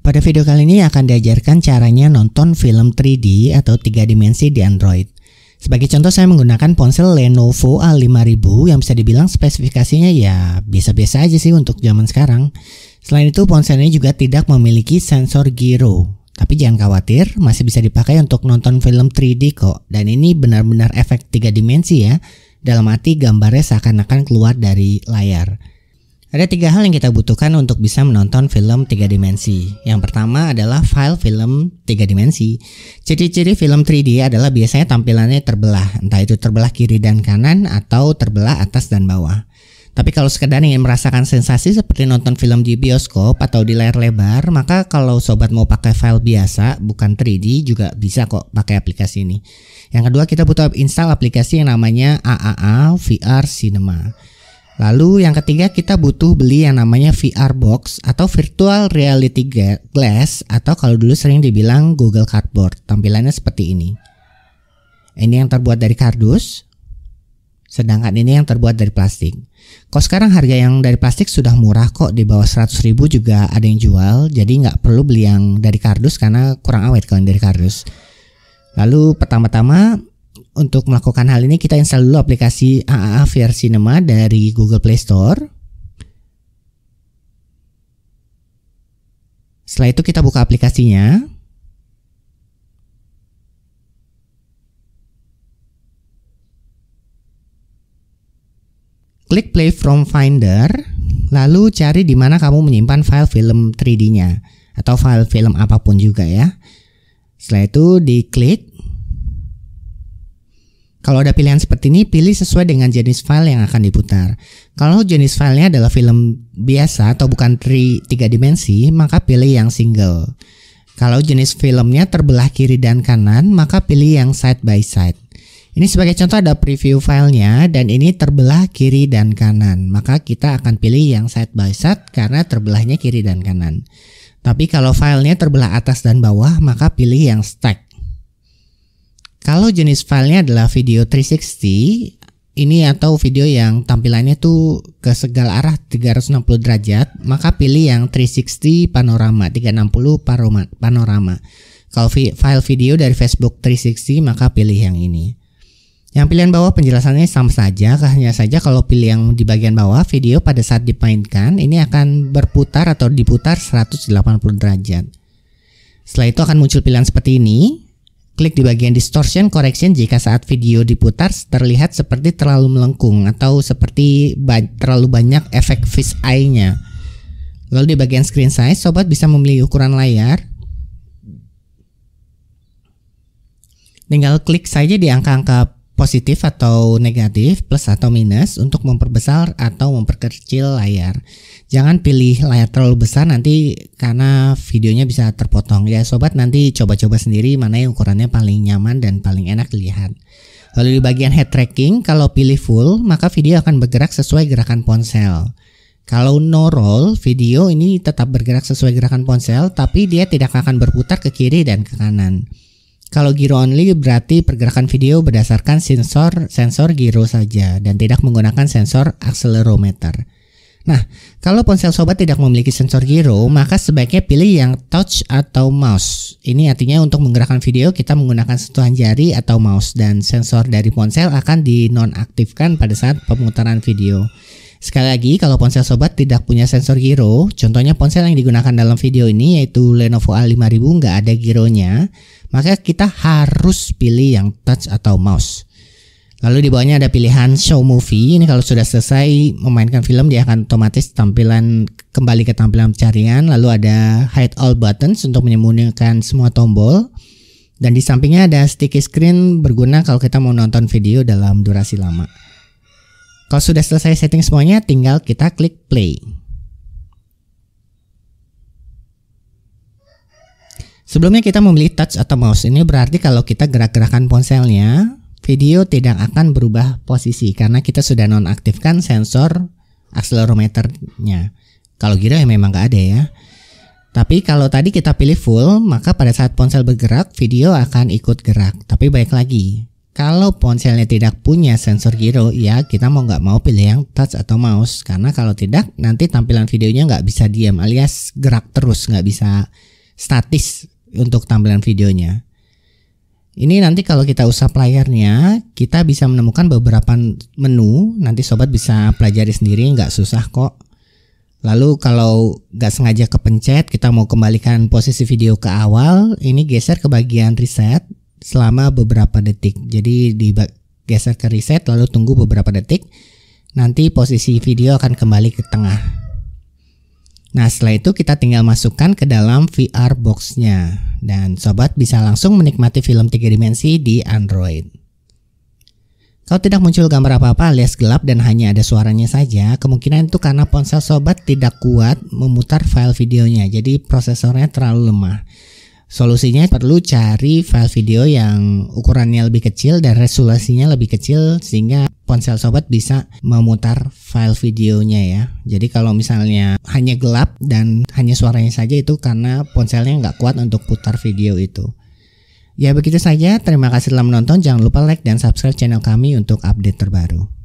Pada video kali ini akan diajarkan caranya nonton film 3D atau 3 dimensi di Android. Sebagai contoh saya menggunakan ponsel Lenovo A5000 yang bisa dibilang spesifikasinya ya biasa-biasa aja sih untuk zaman sekarang. Selain itu ponsel ini juga tidak memiliki sensor gyro. Tapi jangan khawatir, masih bisa dipakai untuk nonton film 3D kok. Dan ini benar-benar efek 3 dimensi ya. Dalam arti gambarnya seakan-akan keluar dari layar. Ada 3 hal yang kita butuhkan untuk bisa menonton film 3 dimensi. Yang pertama adalah file film 3 dimensi. Ciri-ciri film 3D adalah biasanya tampilannya terbelah, entah itu terbelah kiri dan kanan atau terbelah atas dan bawah. Tapi kalau sekedar ingin merasakan sensasi seperti nonton film di bioskop atau di layar lebar, maka kalau sobat mau pakai file biasa, bukan 3D, juga bisa kok pakai aplikasi ini. Yang kedua, kita butuh install aplikasi yang namanya AAA VR Cinema. Lalu yang ketiga, kita butuh beli yang namanya VR Box atau Virtual Reality Glass atau kalau dulu sering dibilang Google Cardboard. Tampilannya seperti ini. Ini yang terbuat dari kardus, sedangkan ini yang terbuat dari plastik. Kok sekarang harga yang dari plastik sudah murah kok, di bawah 100.000 juga ada yang jual. Jadi nggak perlu beli yang dari kardus karena kurang awet kalau yang dari kardus. Lalu pertama-tama untuk melakukan hal ini kita install dulu aplikasi AAA VR Cinema dari Google Play Store. Setelah itu kita buka aplikasinya. Klik Play from Finder, lalu cari di mana kamu menyimpan file film 3D-nya atau file film apapun juga ya. Setelah itu diklik. Kalau ada pilihan seperti ini, pilih sesuai dengan jenis file yang akan diputar. Kalau jenis filenya adalah film biasa atau bukan 3 dimensi, maka pilih yang single. Kalau jenis filmnya terbelah kiri dan kanan, maka pilih yang side by side. Ini sebagai contoh ada preview filenya dan ini terbelah kiri dan kanan. Maka kita akan pilih yang side by side karena terbelahnya kiri dan kanan. Tapi kalau filenya terbelah atas dan bawah, maka pilih yang stack. Kalau jenis filenya adalah video 360, ini atau video yang tampilannya tuh ke segala arah 360 derajat, maka pilih yang 360 panorama, 360 panorama. Kalau file video dari Facebook 360, maka pilih yang ini. Yang pilihan bawah penjelasannya sama saja, hanya saja kalau pilih yang di bagian bawah, video pada saat dimainkan, ini akan berputar atau diputar 180 derajat. Setelah itu akan muncul pilihan seperti ini. Klik di bagian distortion correction jika saat video diputar terlihat seperti terlalu melengkung atau seperti terlalu banyak efek fish eye-nya. Lalu di bagian screen size, sobat bisa memilih ukuran layar. Tinggal klik saja di angka-angka positif atau negatif, plus atau minus untuk memperbesar atau memperkecil layar. Jangan pilih layar terlalu besar nanti karena videonya bisa terpotong. Ya sobat, nanti coba-coba sendiri mana yang ukurannya paling nyaman dan paling enak dilihat. Lalu di bagian head tracking, kalau pilih full maka video akan bergerak sesuai gerakan ponsel. Kalau no roll, video ini tetap bergerak sesuai gerakan ponsel tapi dia tidak akan berputar ke kiri dan ke kanan. Kalau gyro only berarti pergerakan video berdasarkan sensor gyro saja dan tidak menggunakan sensor accelerometer. Nah, kalau ponsel sobat tidak memiliki sensor gyro, maka sebaiknya pilih yang touch atau mouse. Ini artinya untuk menggerakkan video kita menggunakan sentuhan jari atau mouse dan sensor dari ponsel akan dinonaktifkan pada saat pemutaran video. Sekali lagi, kalau ponsel sobat tidak punya sensor gyro, contohnya ponsel yang digunakan dalam video ini yaitu Lenovo A5000 nggak ada gyronya, maka kita harus pilih yang touch atau mouse. Lalu di bawahnya ada pilihan show movie. Ini kalau sudah selesai memainkan film dia akan otomatis kembali ke tampilan pencarian. Lalu ada hide all buttons untuk menyembunyikan semua tombol. Dan di sampingnya ada sticky screen berguna kalau kita mau nonton video dalam durasi lama. Kalau sudah selesai setting semuanya, tinggal kita klik play. Sebelumnya kita memilih touch atau mouse. Ini berarti kalau kita gerak-gerakan ponselnya, video tidak akan berubah posisi karena kita sudah nonaktifkan sensor accelerometernya. Kalau gyro ya memang nggak ada ya. Tapi kalau tadi kita pilih full, maka pada saat ponsel bergerak, video akan ikut gerak. Tapi baik lagi, Kalau ponselnya tidak punya sensor gyro, ya kita mau nggak mau pilih yang touch atau mouse. Karena kalau tidak, nanti tampilan videonya nggak bisa diam, alias gerak terus, nggak bisa statis untuk tampilan videonya. Ini nanti kalau kita usap layarnya, kita bisa menemukan beberapa menu. Nanti sobat bisa pelajari sendiri, nggak susah kok. Lalu kalau nggak sengaja kepencet, kita mau kembalikan posisi video ke awal, ini geser ke bagian reset selama beberapa detik. Jadi digeser ke reset lalu tunggu beberapa detik. Nanti posisi video akan kembali ke tengah. Nah, setelah itu kita tinggal masukkan ke dalam VR box-nya dan sobat bisa langsung menikmati film 3 dimensi di Android. Kalau tidak muncul gambar apa-apa alias gelap dan hanya ada suaranya saja, kemungkinan itu karena ponsel sobat tidak kuat memutar file videonya. Jadi prosesornya terlalu lemah. Solusinya perlu cari file video yang ukurannya lebih kecil dan resolusinya lebih kecil sehingga ponsel sobat bisa memutar file videonya ya. Jadi kalau misalnya hanya gelap dan hanya suaranya saja, itu karena ponselnya nggak kuat untuk putar video itu. Ya begitu saja, terima kasih telah menonton, jangan lupa like dan subscribe channel kami untuk update terbaru.